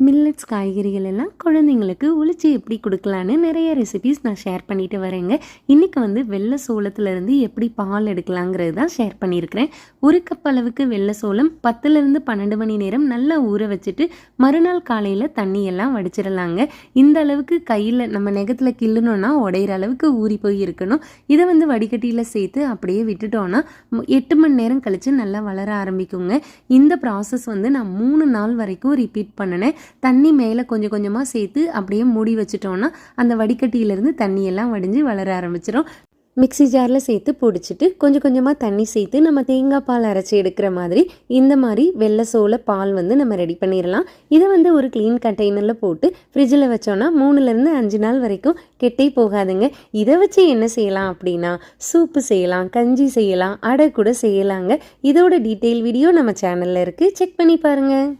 Millets காய்கறிகள் எல்லாம் குழந்தைங்களுக்கு ஒளிச்சு எப்படி கொடுக்கலான்னு நிறைய ரெசிபிஸ் நான் ஷேர் பண்ணிட்டு வரேங்க. இன்றைக்கி வெள்ளை சோளத்துலேருந்து எப்படி பால் எடுக்கலாங்கிறது தான் ஷேர் பண்ணியிருக்கிறேன். ஒரு கப் அளவுக்கு வெள்ளை சோளம் 10லேருந்து 12 மணி நேரம் நல்லா ஊற வச்சுட்டு மறுநாள் காலையில் தண்ணியெல்லாம் வடிச்சிடலாங்க. இந்த அளவுக்கு கையில் நம்ம நெகத்தில் கிள்ளுனோன்னா உடையிற அளவுக்கு ஊறி போய் இருக்கணும். இதை வடிகட்டியில் சேர்த்து அப்படியே விட்டுட்டோன்னா 8 மணி நேரம் கழித்து நல்லா வளர ஆரம்பிக்குங்க. இந்த ப்ராசஸ் நான் 3 நாள் வரைக்கும் ரிப்பீட் பண்ணினேன். தண்ணி மேலே கொஞ்சம் கொஞ்சமாக சேர்த்து அப்படியே மூடி வச்சுட்டோன்னா அந்த வடிகட்டியிலேருந்து தண்ணியெல்லாம் வடிஞ்சு வளர ஆரம்பிச்சிடும். மிக்ஸி ஜாரில் சேர்த்து பொடிச்சிட்டு கொஞ்சம் கொஞ்சமாக தண்ணி சேர்த்து நம்ம தேங்காய் பால் அரைச்சி எடுக்கிற மாதிரி இந்த மாதிரி வெள்ளை சோள பால் நம்ம ரெடி பண்ணிடலாம். இதை ஒரு க்ளீன் கண்டெய்னரில் போட்டு ஃப்ரிட்ஜில் வச்சோன்னா 3லேருந்து 5 நாள் வரைக்கும் கெட்டே போகாதுங்க. இதை வச்சு என்ன செய்யலாம் அப்படின்னா சூப்பு செய்யலாம், கஞ்சி செய்யலாம், அடை கூட செய்யலாங்க. இதோட டீட்டெயில் வீடியோ நம்ம சேனலில் இருக்குது, செக் பண்ணி பாருங்கள்.